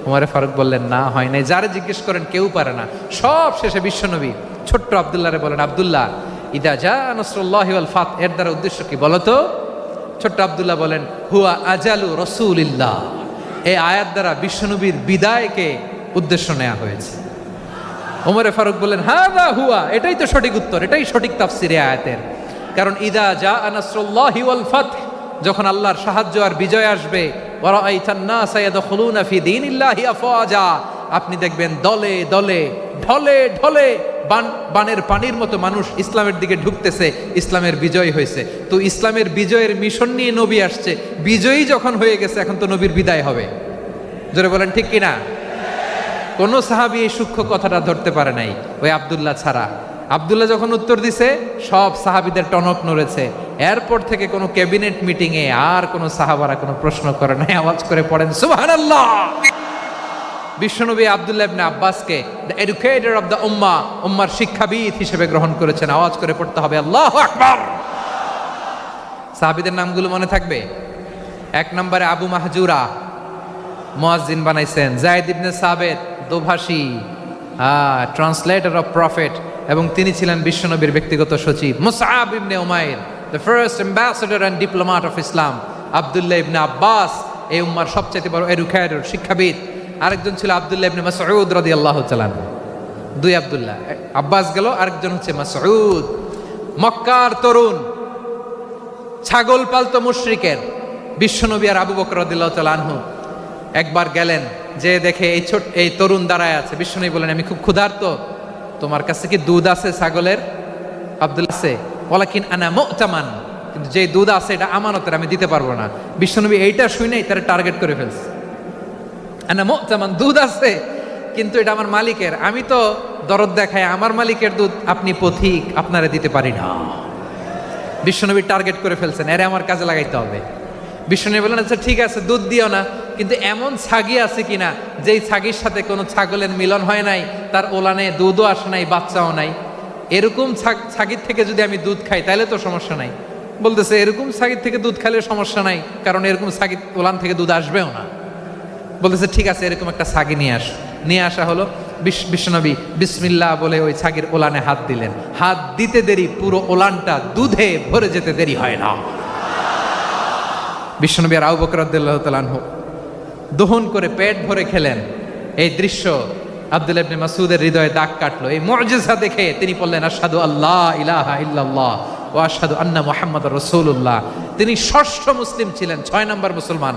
ওমরে ফারুক বললেন না, হয় নাই। যারা জিজ্ঞেস করেন কেউ পারে না। সব শেষে বিশ্বনবী ছোট্ট আব্দুল্লাহরে বলেন আব্দুল্লাহ ইদা জাআ নাসরুল্লাহি ওয়াল ফাতহ এর দ্বারা উদ্দেশ্য কি বলো তো? ছোট্ট আব্দুল্লাহ বলেন হুয়া আজালু রাসূলিল্লাহ। এই আয়াত দ্বারা বিশ্বনবীর বিদায়কে উদ্দেশ্য নেওয়া হয়েছে। ওমরে ফারুক বললেন হাযা হুয়া, এটাই তো সঠিক উত্তর, এটাই সঠিক তাফসীর এই আয়াতের। কারণ ইদা জাআ নাসরুল্লাহি ওয়াল ফাতহ, যখন আল্লাহর সাহায্য আর বিজয় আসবে, ওয়া রাআইতান নাসা ইয়াদখুলুনা ফি দীনিল্লাহি আফওয়াজা, আপনি দেখবেন দলে দলে ঢলে ঢলে বানের পানির মতো মানুষ ইসলামের দিকে ঢুকতেছে, ইসলামের বিজয় হয়েছে। তো ইসলামের বিজয়ের মিশন নিয়ে নবী আসছে, বিজয়ী যখন হয়ে গেছে এখন তো নবীর বিদায় হবে। জোরে বলেন ঠিক কিনা? কোন সাহাবী এই সূক্ষ্ম কথাটা ধরতে পারে নাই, ওই আব্দুল্লাহ ছাড়া। আব্দুল্লাহ যখন উত্তর দিছে সব সাহাবীদের টনক নড়েছে। এরপর থেকে কোনো ক্যাবিনেট মিটিংয়ে আর কোনো সাহাবারা কোনো প্রশ্ন করে নাই। আওয়াজ করে পড়েন সুবহানাল্লাহ। বিশ্বনবী আব্দুল্লাহ ইবনে আব্বাসকে দ্য এডুকেটর অফ দ্য উম্মাহ, উম্মার শিক্ষাবিদ হিসেবে গ্রহণ করেছেন। আওয়াজ করে পড়তে হবে আল্লাহু আকবার। সাহাবীদের নামগুলো মনে থাকবে? এক নম্বরে আবু মাহজুরা, মুয়াজ্জিন বানাইছেন। যায়েদ ইবনে সাবিত, দোভাষী, ট্রান্সলেটর অফ প্রফেট, এবং তিনি ছিলেন বিশ্বনবীর ব্যক্তিগত সচিব। Musab ibn Umair, the first ambassador and diplomat of Islam. Abdullah ibn Abbas, এই উম্মার সবচেয়ে বড় এডুকেটর, শিক্ষাবিদ। আরেকজন ছিল আব্দুল্লাহ ইবনে মাসউদ রাদিয়াল্লাহু তাআলা। দুই আব্দুল্লাহ, আব্বাস গেল, আরেকজন হচ্ছে মাসউদ। মক্কার তরুণ, ছাগল পালতো মুশরিকের। বিশ্বনবী আর আবু বকর রাদিয়াল্লাহু তাআলা আনহু একবার গেলেন, যে দেখে এই তরুণ দাঁড়ায় আছে। বিশ্বনবী বলেন আমি খুব ক্ষুধার্ত, তোমার কাছে কি দুধ আছে ছাগলের? আব্দুল্লাহ আছে, ওয়ালাকিন আনা মু'তামান, কিন্তু যে দুধ আছে এটা আমানতের, আমি দিতে পারবো না। বিশ্বনবী এইটা শুনেই তার টার্গেট করে ফেলছে। আনা মু'তামান, দুধ আছে কিন্তু এটা আমার মালিকের, আমি তো দরদ দেখাই, আমার মালিকের দুধ আপনি পথিক, আপনারে দিতে পারি না। বিশ্বনবী টার্গেট করে ফেলছেন, এরে আমার কাজে লাগাইতে হবে। বিশ্বনবী বলেন আচ্ছা ঠিক আছে, দুধ দিও না, কিন্তু এমন ছাগি আছে কিনা যেই ছাগির সাথে কোনো ছাগলের মিলন হয় নাই, তার ওলানে দুধও আসে নাই, বাচ্চাও নাই, এরকম ছাগির থেকে যদি আমি দুধ খাই তাহলে তো সমস্যা নাই। বলতেছে এরকম ছাগির থেকে দুধ খেলে সমস্যা নাই, কারণ এরকম ছাগির ওলান থেকে দুধ আসবেও না। বলতেছে ঠিক আছে, এরকম একটা ছাগি নিয়ে আসা হলো। বিশ্বনবী বিসমিল্লাহ বলে ওই ছাগির ওলানে হাত দিলেন। হাত দিতে দেরি, পুরো ওলানটা দুধে ভরে যেতে দেরি হয় না। বিশ্বনবী আর আবু বকর রাদিয়াল্লাহু তাআলা আনহু দহন করে পেট ভরে খেলেন। এই দৃশ্য আব্দুল্লাহ ইবনে মাসউদের হৃদয়ে দাগ কাটলো। এই মুআজিজা দেখে তিনি বললেন আশহাদু আল্লা ইলাহা ইল্লাল্লাহ ওয়া আশহাদু আন্না মুহাম্মাদুর রাসূলুল্লাহ। তিনি ষষ্ঠ মুসলিম ছিলেন, 6 নম্বর মুসলমান।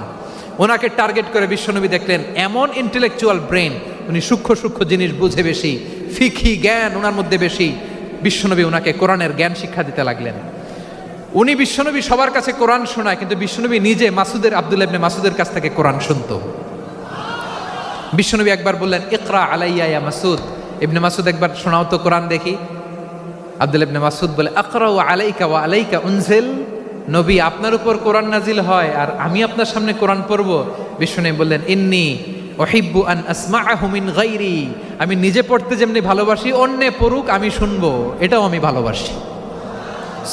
ওনাকে টার্গেট করে বিশ্বনবী দেখলেন এমন ইন্টেলেকচুয়াল ব্রেন, উনি সূক্ষ্ম সূক্ষ্ম জিনিস বুঝে বেশি, ফিকহি জ্ঞান ওনার মধ্যে বেশি। বিশ্বনবী ওনাকে কোরআনের জ্ঞান শিক্ষা দিতে লাগলেন। উনি বিশ্বনবী সবার কাছে কোরআন শোনায়, কিন্তু বিশ্বনবী নিজে আব্দুল্লাহ ইবনে মাসউদের কাছ থেকে কোরআন শুনতো। বিশ্বনবী একবার বললেন ইকরা আলাইয়া ইয়া মাসউদ, ইবনে মাসউদ একবার শোনাও তো কোরআন দেখি। আব্দুল্লাহ ইবনে মাসউদ বলে আকরাউ আলাইকা ওয়া আলাইকা উনজিল, নবী আপনার উপর কোরআন নাজিল হয় আর আমি আপনার সামনে কোরআন পড়ব। বিশ্বনবী বললেন ইন্নী উহিব্বু আন আসমাআহু মিন গায়রি, আমি নিজে পড়তে যেমনি ভালোবাসি অন্যে পড়ুক আমি শুনবো, এটাও আমি ভালোবাসি।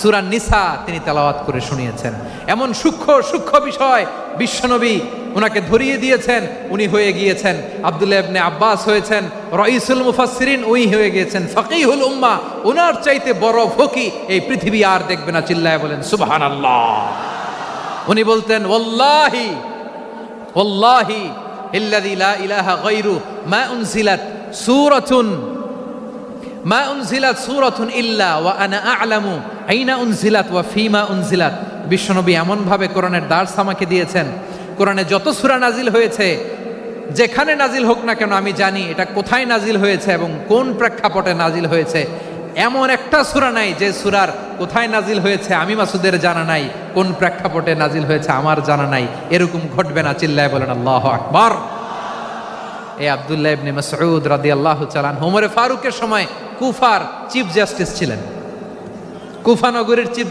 সূরা নিসা তিনি তেলাওয়াত করে শুনিয়েছেন। এমন সূক্ষ্ম সূক্ষ্ম বিষয় বিশ্বনবী ওনাকে ধরিয়ে দিয়েছেন। উনি হয়ে গিয়েছেন আব্দুল্লাহ ইবনে আব্বাস, হয়েছেন রাইসুল মুফাসসিরিন, উই হয়ে গিয়েছেন ফাকিহুল উম্মাহ। ওনার চাইতে বড় ফকি এই পৃথিবী আর দেখবে না, চিল্লায় বলেন সুবহানাল্লাহ। উনি বলতেন ওয়াল্লাহি ওয়াল্লাহি ইল্লাযী লা ইলাহা গায়রু মা উনজিলাত সূরাতুন ইল্লা ওয়া আনা আ'লামু আইনা উনজিলাত ওয়া ফীমা উনজিলাত। বিশ্বনবী এমন ভাবে কোরআনের দার্স আমাকে দিয়েছেন, কোরআনে যত সূরা নাজিল হয়েছে, যেখানে নাজিল হোক না কেন আমি জানি এটা কোথায় নাজিল হয়েছে এবং কোন প্রেক্ষাপটে নাজিল হয়েছে। এমন একটা সূরা নাই যে সূরার কোথায় নাজিল হয়েছে আমি মাসুদের জানা নাই, কোন প্রেক্ষাপটে নাজিল হয়েছে আমার জানা নাই। এরকম ঘটবে না, চিল্লায় বলেন আল্লাহু আকবার। এই আব্দুল্লাহ ইবনে মাসউদ রাদিয়াল্লাহু তাআলা আনহু ওমর ফারুকের সময় কুফার চিফ জাস্টিস ছিলেন। কুফা নগরীর চিফ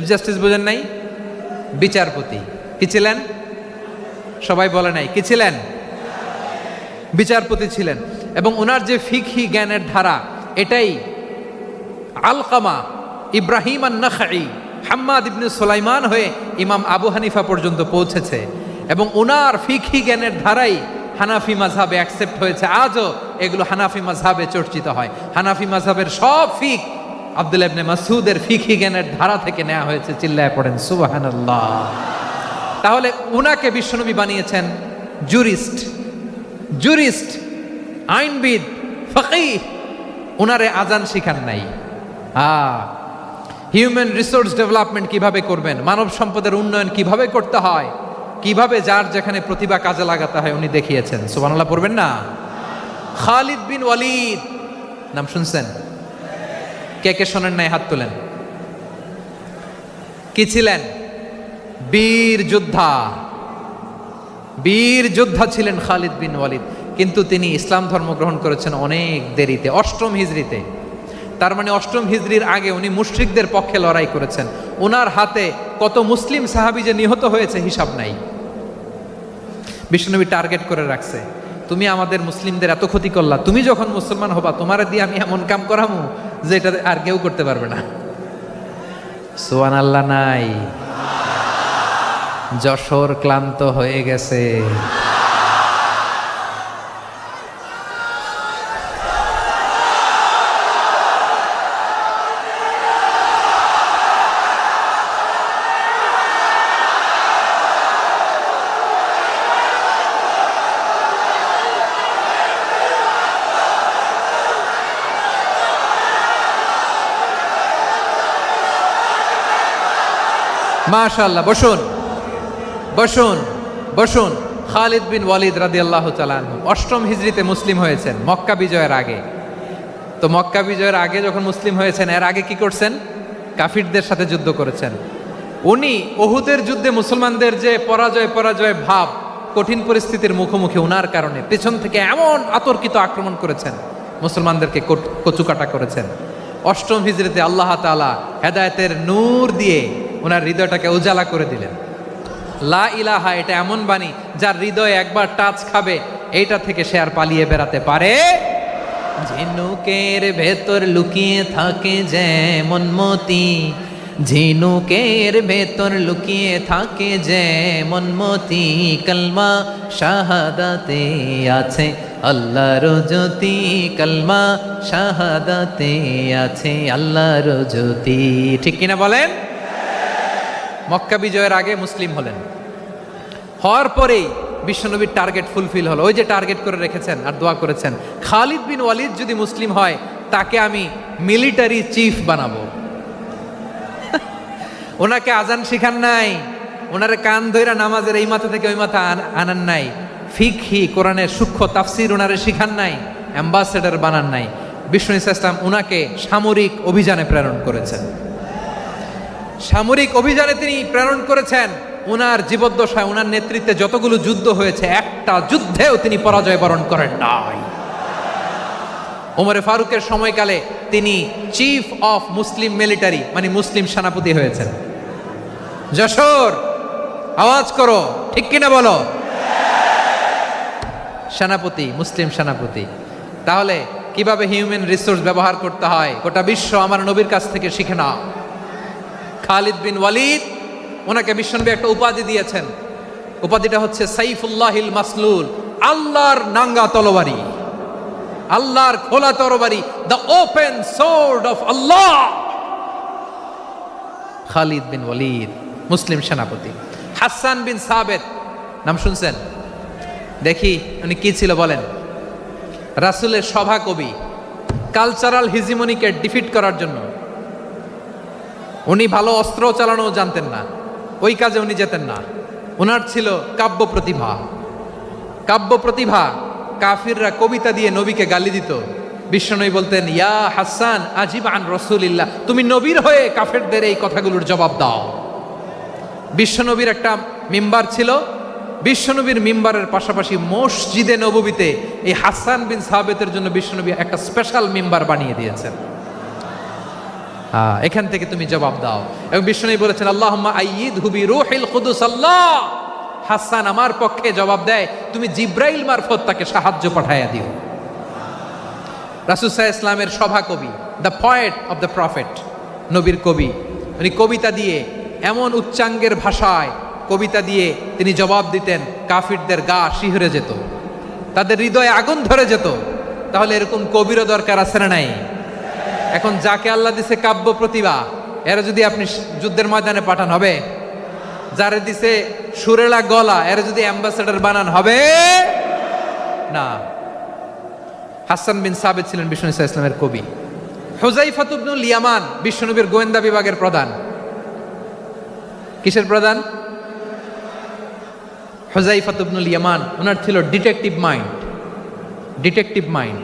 জাস্টিস বোঝেন নাই? বিচারপতি। কি ছিলেন? সবাই বলে নাই কি ছিলেন? বিচারপতি ছিলেন। এবং ওনার যে ফিকহি জ্ঞানের ধারা, এটাই আলকামা, ইব্রাহিম আন-নাখাই, হাম্মাদ ইবনে সুলাইমান হয়ে ইমাম আবু হানিফা পর্যন্ত পৌঁছেছে। এবং ওনার ফিকহি জ্ঞানের ধারাই হানাফি মাযহাবে অ্যাকসেপ্ট হয়েছে। আজও এগুলো হানাফি মাযহাবে চর্চিত হয়। হানাফি মাযহাবের সব ফিক আব্দুল্লাহ ইবনে মাসউদের ফিকহি জ্ঞানের ধারা থেকে নেওয়া হয়েছে, চিল্লায় পড়েন সুবহানাল্লাহ। তাহলে উনাকে বিশ্বনবী বানিয়েছেন জুরিস্ট, আইনবিদ, ফাকিহ। উনারে আজান শিখান নাই। হিউম্যান রিসোর্স ডেভেলপমেন্ট কিভাবে করবেন, মানব সম্পদের উন্নয়ন কিভাবে করতে হয়, কিভাবে যার যেখানে প্রতিভা কাজে লাগাতে হয় উনি দেখিয়েছেন। সুবহানাল্লাহ পড়বেন না? খালিদ বিন ওয়ালিদ নাম শুনছেন? কে কে শোনেন নাই হাত তোলেন। কি ছিলেন? বীর যোদ্ধা ছিলেন খালিদ বিন ওয়ালিদ। কিন্তু তিনি ইসলাম ধর্ম গ্রহণ করেছেন অনেক দেরিতে, 8ম হিজরিতে। তার মানে 8ম হিজরির আগে উনি মুশরিকদের পক্ষে লড়াই করেছেন। ওনার হাতে কত মুসলিম সাহাবী যে নিহত হয়েছে হিসাব নাই। বিশ্বনবী টার্গেট করে রাখছে, তুমি আমাদের মুসলিমদের এত ক্ষতি করলা, তুমি যখন মুসলমান হবা তোমার দিয়ে আমি এমন কাম করামু যে এটা আর কেউ করতে পারবে না। সুবহানাল্লাহ নাই? যশোর ক্লান্ত হয়ে গেছে। মাশাআল্লাহ, বসুন। খালিদ বিন ওয়ালিদ রাদিয়াল্লাহু তাআলা আনহু 8ম হিজরিতে মুসলিম হয়েছেন, মক্কা বিজয়ের আগে। তো মক্কা বিজয়ের আগে যখন মুসলিম হয়েছেন, এর আগে কি করছেন? কাফিরদের সাথে যুদ্ধ করেছেন। উনি উহুদের যুদ্ধে মুসলমানদের যে পরাজয় ভাব, কঠিন পরিস্থিতির মুখোমুখি উনার কারণে পেছন থেকে এমন আতর্কিত আক্রমণ করেছেন, মুসলমানদেরকে কচুকাটা করেছেন। 8ম হিজরিতে আল্লাহ তাআলা হেদায়েতের নূর দিয়ে ওনার হৃদয়টাকে উজালা করে দিলেন। লা ইলাহা এটা এমন বাণী যার হৃদয়ে একবার টাচ খাবে, এইটা থেকে সে আর পালিয়ে বেড়াতে পারে। ঝিনুকের ভেতর লুকিয়ে থাকে যেমন মতি, ঝিনুকের ভেতর লুকিয়ে থাকে যেমন মতি, কলমা শাহাদাতে আছে আল্লাহর জ্যোতি, কলমা শাহাদাতে আছে আল্লাহর জ্যোতি। ঠিক কিনা বলেন? মক্কা বিজয়ের আগে মুসলিম হলেন, হওয়ার পরেই বিশ্বনবীর টার্গেট ফুলফিল হলো। ওই যে টার্গেট করে রেখেছেন আর দোয়া করেছেন, খালিদ বিন ওয়ালিদ যদি মুসলিম হয় তাকে আমি মিলিটারি চিফ বানাবো। ওনাকে আজান শিখান নাই, ওনারে কান ধইরা নামাজের এই মাথা থেকে ওই মাথা আনান নাই, ফিকহি কোরআনের সূক্ষ্ম তাফসির ওনারে শিখান নাই, অ্যাম্বাসেডর বানান নাই। বিষ্ণু ইসলাম উনাকে সামরিক অভিযানে প্রেরণ করেছেন। সামরিক অভিযানে তিনি প্রেরণ করেছেন। উনার জীবদ্দশায় উনার নেতৃত্বে যতগুলো যুদ্ধ হয়েছে একটা যুদ্ধেও তিনি পরাজয় বরণ করেন নাই। ওমরে ফারুকের সময়কালে তিনি চিফ অফ মুসলিম মিলিটারি মানে মুসলিম সেনাপতি হয়েছেন। যশোর আওয়াজ করো, ঠিক কিনা বলো? সেনাপতি, মুসলিম সেনাপতি। তাহলে কিভাবে হিউম্যান রিসোর্স ব্যবহার করতে হয় গোটা বিশ্ব আমার নবীর কাছ থেকে শিখে নাও। খালিদ বিন ওয়ালিদ, ওনাকে বিশ্বনবী একটা উপাধি দিয়েছেন। উপাধিটা হচ্ছে সাইফুল্লাহিল মাসলুল, আল্লাহর নাঙ্গা তরবারি, আল্লাহর খোলা তরবারি, দ্য ওপেন সোর্ড অফ আল্লাহ। খালিদ বিন ওয়ালিদ মুসলিম সেনাপতি। হাসান বিন সাবেত নাম শুনছেন? দেখি উনি কি ছিল বলেন। রাসূলের সভা কবি, কালচারাল হিজিমনিকে ডিফিট করার জন্য। উনি ভালো অস্ত্র চালানো জানতেন না, ওই কাজে উনি যেতেন না। ওনার ছিল কাব্য প্রতিভা। কাব্য প্রতিভা, কাফিররা কবিতা দিয়ে নবীকে গালি দিত। বিশ্বনবী বলতেন, ইয়া হাসান আজিব আন রাসূলিল্লাহ, তুমি নবীর হয়ে কাফেরদের এই কথাগুলোর জবাব দাও। বিশ্বনবীর একটা মিম্বার ছিল। বিশ্বনবীর মিম্বারের পাশাপাশি মসজিদে নববীতে এই হাসান বিন সাবেতের জন্য বিশ্বনবী একটা স্পেশাল মিম্বার বানিয়ে দিয়েছেন। এখান থেকে তুমি জবাব দাও। এবং বিশ্বনবী বলেছেন, আল্লাহুম্মা আইয়িদহু বিরূহিল কুদুস। আল্লাহ, হাসান আমার পক্ষে জবাব দেয়, তুমি জিব্রাইল মারফত তাকে সাহায্য পাঠাইয়া দিও। রাসূল সাল্লাল্লাহু আলাইহি ইসলামের সভা কবি, the poet of the prophet, নবীর কবি। উনি কবিতা দিয়ে এমন উচ্চাঙ্গের ভাষায় কবিতা দিয়ে তিনি জবাব দিতেন, কাফিরদের গা শিহরে যেত, তাদের হৃদয়ে আগুন ধরে যেত। তাহলে এরকম কবিরও দরকার আছে না নাই? এখন যাকে আল্লাহ দিছে কাব্য প্রতিভা, এরা যদি আপনি যুদ্ধের ময়দানে পাঠান হবে? যারে দিছে সুরেলা গলা, এরা যদি অ্যাম্বাসেডর বানান হবে না। হাসান বিন সাবেত ছিলেন বিষ্ণু ইসলামের কবি। হুযায়ফা ইবনুল ইয়ামান বিশ্বনবীর গোয়েন্দা বিভাগের প্রধান। কিসের প্রধান? হুযায়ফা ইবনুল ইয়ামান। ওনার ছিল ডিটেকটিভ মাইন্ড, ডিটেকটিভ মাইন্ড,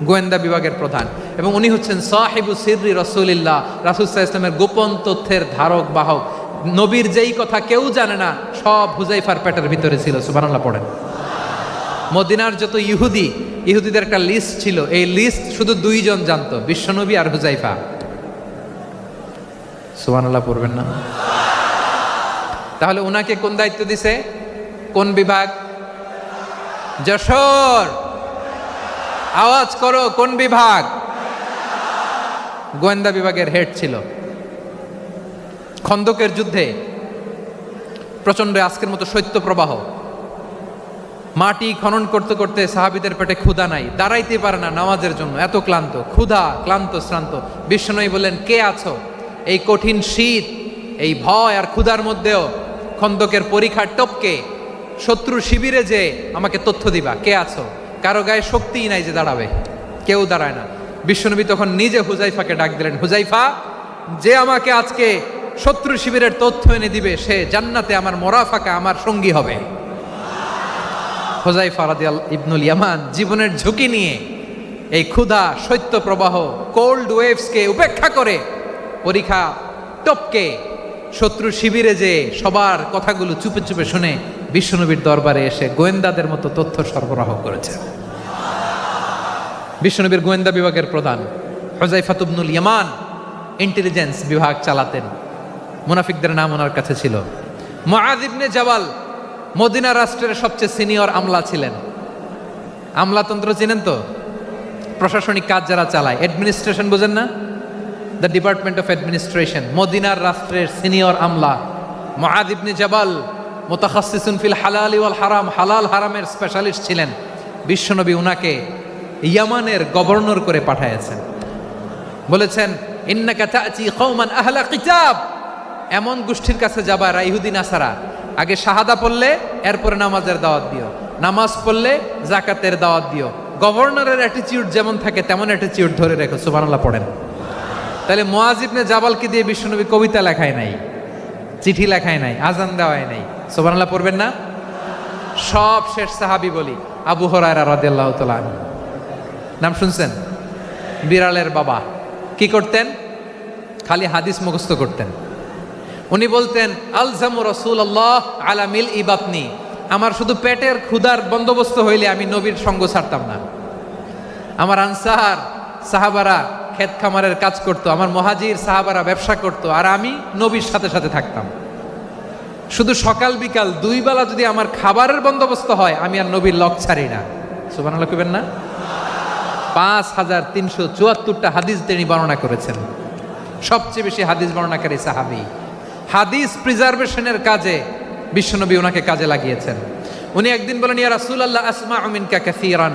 গোয়েন্দা বিভাগের প্রধান। এবং উনি হচ্ছেন সাহিবু সিররি রাসূলিল্লাহ, রাসূল সাল্লাল্লাহু আলাইহি ওয়াসাল্লামের গোপন তথ্যের ধারক বাহক। নবীর যেই কথা কেউ জানে না, সব হুযায়ফার পেটের ভিতরে ছিল। সুবহানাল্লাহ পড়েন। মদিনার যত ইহুদিদের একটা লিস্ট ছিল, এই লিস্ট শুধু দুইজন জানতো, বিশ্বনবী আর হুযায়ফা। সুবহানাল্লাহ পড়বেন না? তাহলে ওনাকে কোন দায়িত্ব দিছে? কোন বিভাগ? যশোর আওয়াজ করো, কোন বিভাগ? গোয়েন্দা বিভাগের হেড ছিল। খন্দকের যুদ্ধে প্রচন্ড আজকের মতো শৈত্য প্রবাহ, মাটি খনন করতে করতে সাহাবীদের পেটে ক্ষুধা নাই, দাঁড়াইতে পারে না নামাজের জন্য, এত ক্লান্ত, ক্ষুধা, ক্লান্ত, শ্রান্ত। বিশ্বনবী বললেন, কে আছো? এই কঠিন শীত, এই ভয় আর ক্ষুধার মধ্যেও খন্দকের পরীক্ষার টপকে শত্রু শিবিরে যে আমাকে তথ্য দিবা, কে আছো? কারো গায়ে শক্তিই নাই যে দাঁড়াবে, কেউ দাঁড়ায় না। বিশ্বনবী তখন নিজে হুযায়ফাকে ডাক দিলেন, হুযায়ফা, যে আমাকে আজকে শত্রু শিবিরের তথ্য এনে দিবে, সে জান্নাতে আমার মোরাফাকা, আমার সঙ্গী হবে। হুযায়ফা রাদিয়াল্লাহু ইবনুল ইয়ামান জীবনের ঝুঁকি নিয়ে এই ক্ষুধা, শৈত্য প্রবাহ, কোল্ড ওয়েভসকে উপেক্ষা করে পরীক্ষা টপকে শত্রু শিবিরে যে সবার কথাগুলো চুপে চুপে শুনে বিশ্বনবীর দরবারে এসে গোয়েন্দাদের মতো তথ্য সরবরাহ করেছে। বিশ্বনবীর গোয়েন্দা বিভাগের প্রধান হুযায়ফা ইবনুল ইয়ামান ইন্টেলিজেন্স বিভাগ চালাতেন। মুনাফিকদের নাম ওনার কাছে ছিল। মুআয ইবনে জাবাল মদিনা রাষ্ট্রের সবচেয়ে সিনিয়র আমলা ছিলেন। আমলাতন্ত্র চিনেন তো? প্রশাসনিক কাজ যারা চালায়, অ্যাডমিনিস্ট্রেশন বোঝেন না? দ্য ডিপার্টমেন্ট অফ অ্যাডমিনিস্ট্রেশন, মদিনার রাষ্ট্রের সিনিয়র আমলা মুআয ইবনে জাবাল, মুতাখাসসিসুন ফিল হালাল ওয়াল হারাম, হালাল হারামের স্পেশালিস্ট ছিলেন। বিশ্বনবী উনাকে ইয়ামানের গভর্নর করে পাঠাইছেন। বলেছেন ইন্নাকা তা'তি কওমান আহলা কিতাব, এমন গোষ্ঠীর কাছে যাবা এরা ইহুদি নাসারা, আগে শাহাদা পড়লে এরপরে নামাজের দাওয়াত দিও, নামাজ পড়লে যাকাতের দাওয়াত দিও। গভর্নরের অ্যাটিটিউড যেমন থাকে তেমন অ্যাটিটিউড ধরে রেখো। সুবহানাল্লাহ পড়েন। তাহলে মুআয ইবনে জাবালকে দিয়ে বিশ্বনবী কবিতা লেখায় নাই, চিঠি লেখায় নাই, আজান দেওয়ায় নাই। সুবহানাল্লাহ পড়বেন না? সব শেষ সাহাবী বলি আবু হুরায়রা রাদিয়াল্লাহু তাআলা আনহু, নাম শুনছেন? বিড়ালের বাবা। কি করতেন? খালি হাদিস মুখস্থ করতেন। উনি বলতেন আলজামু রাসূলুল্লাহ আলা মিল ইবাতনি, আমার শুধু পেটের ক্ষুধার বন্দোবস্ত হইলে আমি নবীর সঙ্গ ছাড়তাম না। আমার আনসার সাহাবারা ক্ষেত খামারের কাজ করতো, আমার মুহাজির সাহাবারা ব্যবসা করতো, আর আমি নবীর সাথে সাথে থাকতাম। শুধু সকাল বিকাল দুই বেলা যদি আমার খাবারের বন্দোবস্ত হয় আমি আর নবীর লক ছাড়ি না। সুবহানাল্লাহ কইবেন না? 5374টা হাদিস তিনি বর্ণনা করেছেন। সবচেয়ে বেশি হাদিস বর্ণনাকারী সাহাবী। হাদিস প্রিজার্ভেশনের কাজে বিশ্বনবী ওনাকে কাজে লাগিয়েছেন। উনি একদিন বলেন ইয়া রাসূলুল্লাহ আসমাউ মিনকা কাসীরান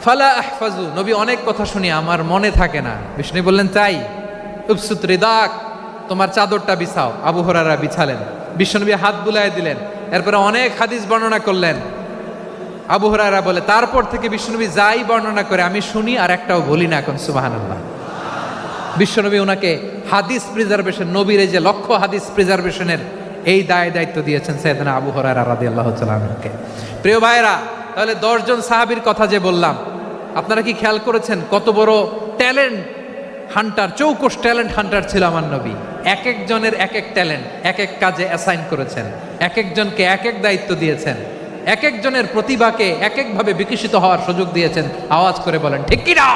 ফালা আহফাজু, নবী অনেক কথা শুনি আমার মনে থাকে না। বিষ্ণু বললেন তাই? উবসুত রিদাক, তোমার চাদরটা বিছাও। আবু হুরায়রা বিছালেন, বিশ্বনবী হাত বুলায় দিলেন, এরপরে অনেক হাদিস বর্ণনা করলেন। আবু হুরায়রা বলে তারপর থেকে বিশ্বনবী যাই বর্ণনা করে আমি শুনি আর একটাও বলি না। এখন সুবহানাল্লাহ। বিশ্বনবী ওনাকে হাদিস প্রিজার্ভেশন, নবীর এই যে লক্ষ্য হাদিস প্রিজার্ভেশনের এই দায়িত্ব দিয়েছেন সাইয়েদনা আবু হুরায়রা রাদিয়াল্লাহু তাআলা আনহুকে। প্রিয় ভাইরা, তাহলে 10 জন সাহাবীর কথা যে বললাম, আপনারা কি খেয়াল করেছেন কত বড় ট্যালেন্ট হান্টার, চৌকস ট্যালেন্ট হান্টার ছিল আমার নবী। এক একজনের এক এক ট্যালেন্ট, এক এক কাজে অ্যাসাইন করেছেন, এক একজনকে এক এক দায়িত্ব দিয়েছেন, এক একজনের প্রতিভাকে এক একভাবে বিকশিত হওয়ার সুযোগ দিয়েছেন। আওয়াজ করে বলেন ঠিক কি না?